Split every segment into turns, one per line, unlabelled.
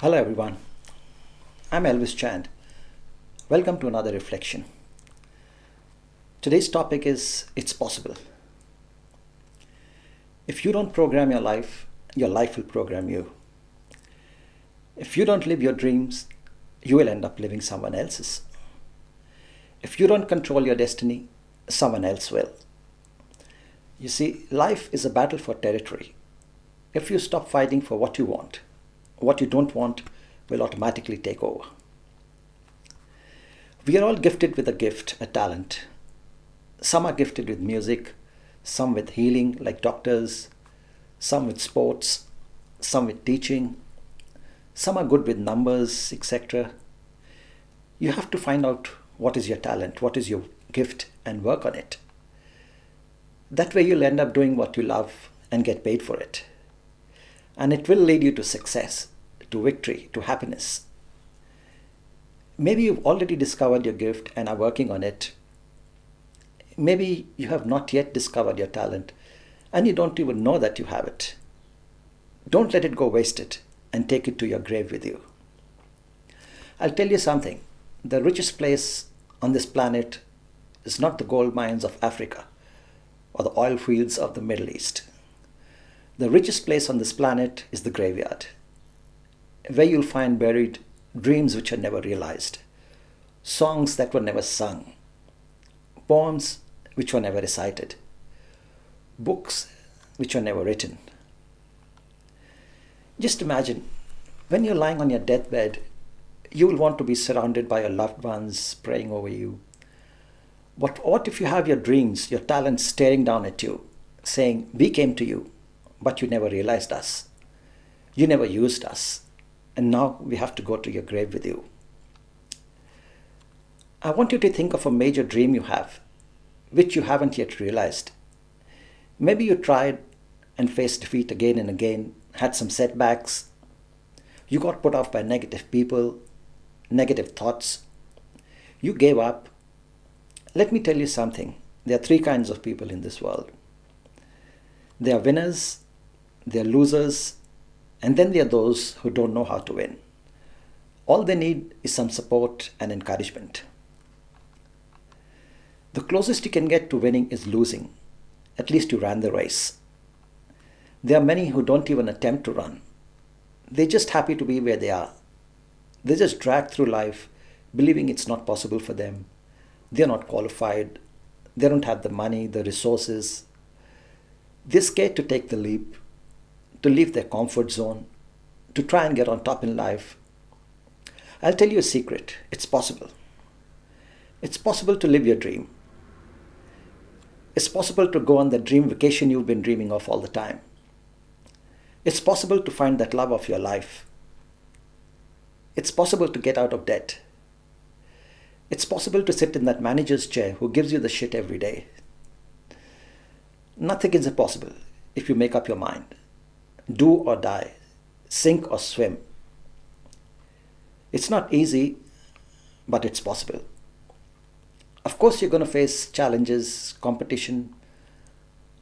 Hello everyone, I'm Elvis Chand. Welcome to another reflection. Today's topic is It's Possible. If you don't program your life will program you. If you don't live your dreams, you will end up living someone else's. If you don't control your destiny, someone else will. You see, life is a battle for territory. If you stop fighting for what you want, what you don't want will automatically take over. We are all gifted with a gift, a talent. Some are gifted with music, some with healing, like doctors, some with sports, some with teaching, some are good with numbers, etc. You have to find out what is your talent, what is your gift, and work on it. That way you'll end up doing what you love and get paid for it. And it will lead you to success, to victory, to happiness. Maybe you've already discovered your gift and are working on it. Maybe you have not yet discovered your talent and you don't even know that you have it. Don't let it go wasted and take it to your grave with you. I'll tell you something. The richest place on this planet is not the gold mines of Africa or the oil fields of the Middle East. The richest place on this planet is the graveyard, where you'll find buried dreams which are never realized, songs that were never sung, poems which were never recited, books which were never written. Just imagine, when you're lying on your deathbed, you will want to be surrounded by your loved ones praying over you. But what if you have your dreams, your talents staring down at you, saying, "We came to you, but you never realized us. You never used us. And now we have to go to your grave with you." I want you to think of a major dream you have, which you haven't yet realized. Maybe you tried and faced defeat again and again, had some setbacks. You got put off by negative people, negative thoughts. You gave up. Let me tell you something. There are three kinds of people in this world. There are winners, there are losers, and then there are those who don't know how to win. All they need is some support and encouragement. The closest you can get to winning is losing. At least you ran the race. There are many who don't even attempt to run. They're just happy to be where they are. They just drag through life believing it's not possible for them. They're not qualified. They don't have the money, the resources. They're scared to take the leap, to leave their comfort zone, to try and get on top in life. I'll tell you a secret. It's possible. It's possible to live your dream. It's possible to go on that dream vacation you've been dreaming of all the time. It's possible to find that love of your life. It's possible to get out of debt. It's possible to sit in that manager's chair who gives you the shit every day. Nothing is impossible if you make up your mind. Do or die, sink or swim. It's not easy, but it's possible. Of course, you're going to face challenges, competition.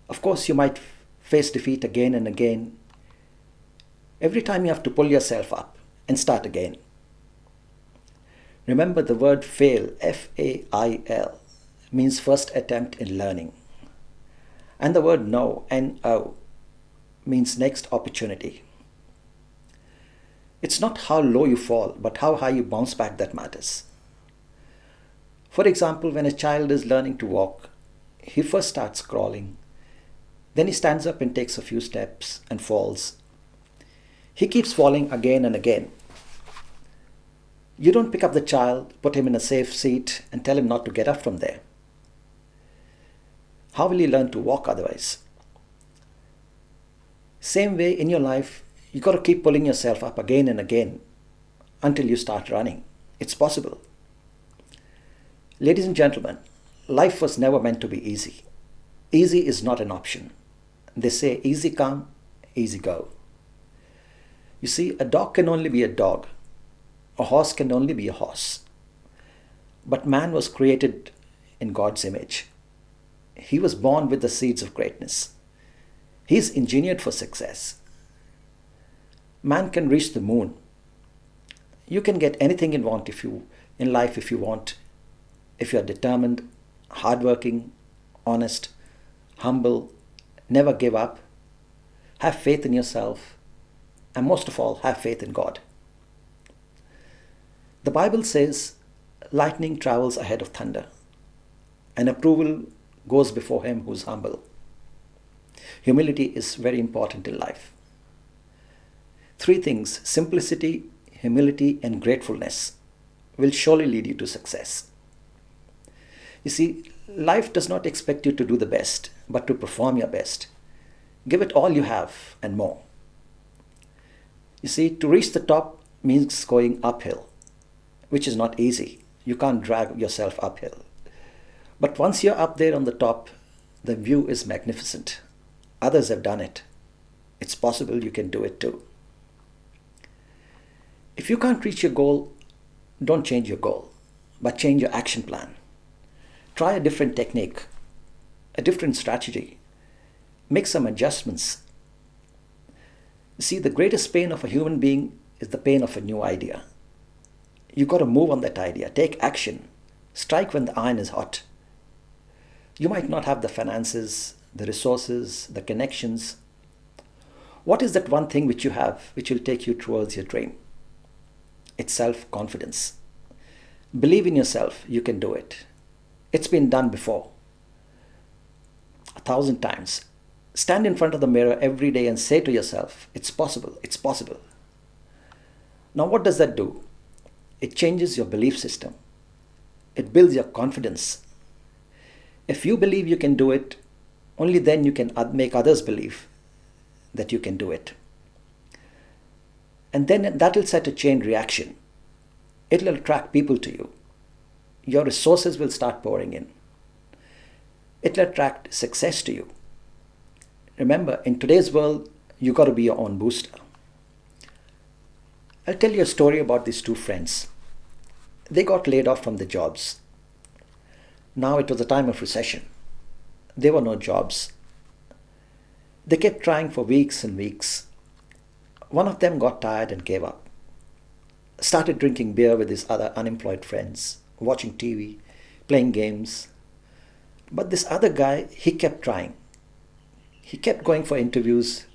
Of course, you might face defeat again and again. Every time you have to pull yourself up and start again. Remember, the word fail, F-A-I-L, means first attempt in learning. And the word no, N-O, means next opportunity. It's not how low you fall, but how high you bounce back that matters. For example, when a child is learning to walk, he first starts crawling. Then he stands up and takes a few steps and falls. He keeps falling again and again. You don't pick up the child, put him in a safe seat, and tell him not to get up from there. How will he learn to walk otherwise? Same way in your life, you got to keep pulling yourself up again and again until you start running. It's possible. Ladies and gentlemen, life was never meant to be easy. Easy is not an option. They say easy come, easy go. You see, a dog can only be a dog. A horse can only be a horse. But man was created in God's image. He was born with the seeds of greatness. He is engineered for success. Man can reach the moon, You can get anything you want in life if you want. If you are determined, hardworking, honest, humble, never give up, have faith in yourself, and most of all, have faith in God. The Bible says, lightning travels ahead of thunder, and approval goes before him who is humble. Humility is very important in life. Three things: simplicity, humility, and gratefulness will surely lead you to success. You see, life does not expect you to do the best, but to perform your best. Give it all you have and more. You see, to reach the top means going uphill, which is not easy. You can't drag yourself uphill. But once you're up there on the top, the view is magnificent. Others have done it. It's possible you can do it too. If you can't reach your goal, don't change your goal, but change your action plan. Try a different technique, a different strategy. Make some adjustments. See, the greatest pain of a human being is the pain of a new idea. You got to move on that idea. Take action. Strike when the iron is hot. You might not have the finances, the resources, the connections. What is that one thing which you have which will take you towards your dream? It's self-confidence. Believe in yourself, you can do it. It's been done before. 1,000 times. Stand in front of the mirror every day and say to yourself, it's possible, it's possible. Now what does that do? It changes your belief system. It builds your confidence. If you believe you can do it, only then you can make others believe that you can do it. And then that will set a chain reaction. It will attract people to you. Your resources will start pouring in. It will attract success to you. Remember, in today's world, you got to be your own booster. I'll tell you a story about these two friends. They got laid off from their jobs. Now it was a time of recession. There were no jobs. They kept trying for weeks and weeks. One of them got tired and gave up. Started drinking beer with his other unemployed friends, watching TV, playing games. But this other guy, he kept trying. He kept going for interviews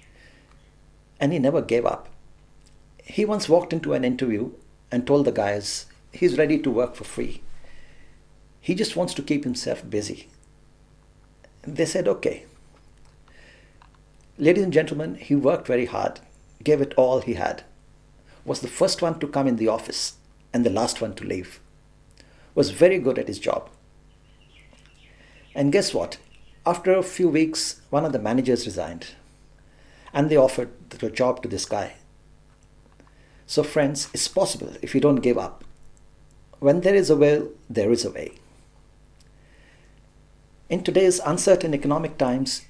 and he never gave up. He once walked into an interview and told the guys he's ready to work for free. He just wants to keep himself busy. They said, okay. Ladies and gentlemen, he worked very hard, gave it all he had, was the first one to come in the office and the last one to leave, was very good at his job. And guess what? After a few weeks, one of the managers resigned and they offered the job to this guy. So friends, it's possible if you don't give up. When there is a will, there is a way. In today's uncertain economic times,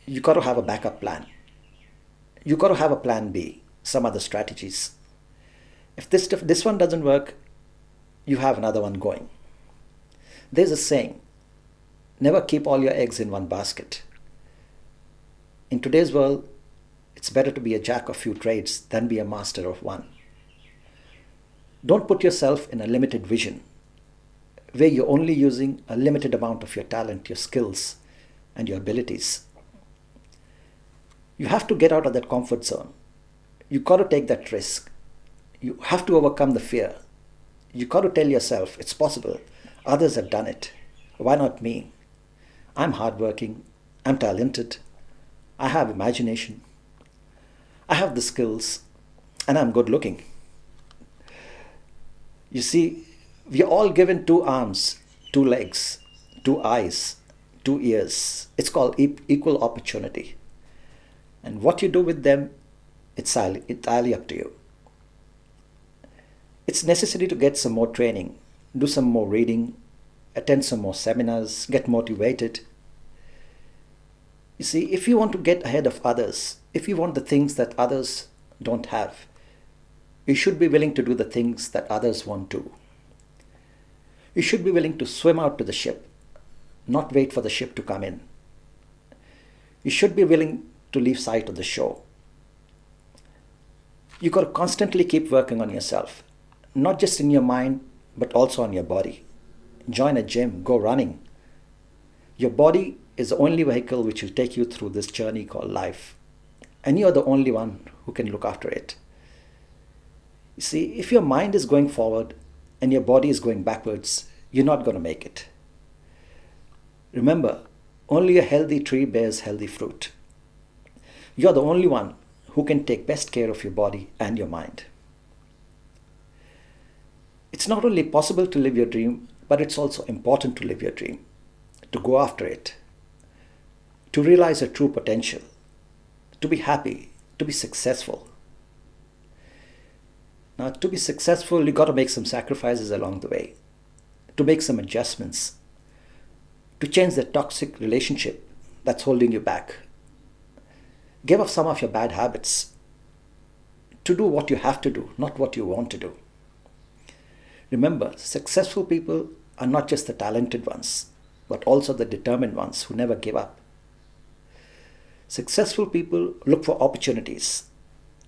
you got to have a backup plan. You got to have a plan B, some other strategies. If this one doesn't work, you have another one going. There's a saying, never keep all your eggs in one basket. In today's world, it's better to be a jack of few trades than be a master of one. Don't put yourself in a limited vision where you're only using a limited amount of your talent, your skills, and your abilities. You have to get out of that comfort zone. You got to take that risk. You have to overcome the fear. You got to tell yourself, it's possible. Others have done it. Why not me? I'm hardworking. I'm talented. I have imagination. I have the skills. And I'm good looking. You see, we are all given 2 arms, 2 legs, 2 eyes, 2 ears. It's called equal opportunity. And what you do with them, it's entirely up to you. It's necessary to get some more training, do some more reading, attend some more seminars, get motivated. You see, if you want to get ahead of others, if you want the things that others don't have, you should be willing to do the things that others won't do. You should be willing to swim out to the ship, not wait for the ship to come in. You should be willing to leave sight of the shore. You got to constantly keep working on yourself, not just in your mind, but also on your body. Join a gym, go running. Your body is the only vehicle which will take you through this journey called life. And you're the only one who can look after it. You see, if your mind is going forward and your body is going backwards, you're not going to make it. Remember, only a healthy tree bears healthy fruit. You're the only one who can take best care of your body and your mind. It's not only possible to live your dream, but it's also important to live your dream, to go after it, to realize your true potential, to be happy, to be successful. Now, to be successful, you got to make some sacrifices along the way, to make some adjustments, to change the toxic relationship that's holding you back. Give up some of your bad habits, to do what you have to do, not what you want to do. Remember, successful people are not just the talented ones, but also the determined ones who never give up. Successful people look for opportunities,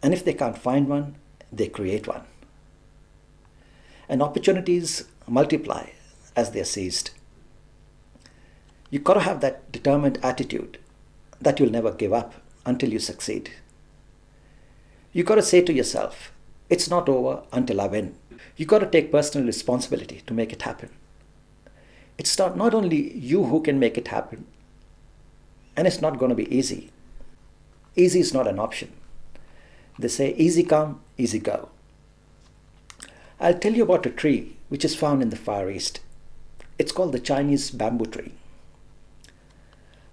and if they can't find one, they create one. And opportunities multiply as they are seized. You got to have that determined attitude that you'll never give up until you succeed. You got to say to yourself, it's not over until I win. You got to take personal responsibility to make it happen. It's not only you who can make it happen, and it's not going to be easy. Easy is not an option. They say easy come, easy go. I'll tell you about a tree which is found in the Far East. It's called the Chinese bamboo tree.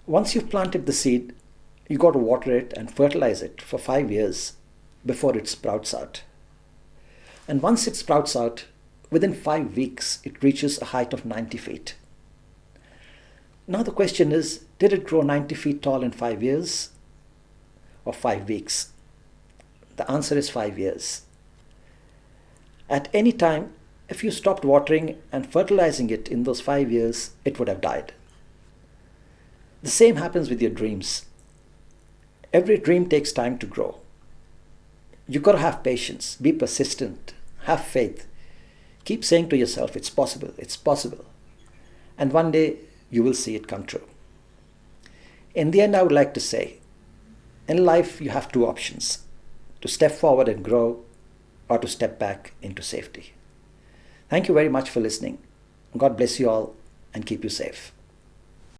Once you've planted the seed, you got to water it and fertilize it for 5 years before it sprouts out. And once it sprouts out, within 5 weeks, it reaches a height of 90 feet. Now the question is, did it grow 90 feet tall in 5 years or 5 weeks? The answer is 5 years. At any time, if you stopped watering and fertilizing it in those 5 years, it would have died. The same happens with your dreams. Every dream takes time to grow. You got to have patience, be persistent, have faith. Keep saying to yourself, it's possible, it's possible. And one day you will see it come true. In the end, I would like to say, in life you have two options: to step forward and grow, or to step back into safety. Thank you very much for listening. God bless you all and keep you safe.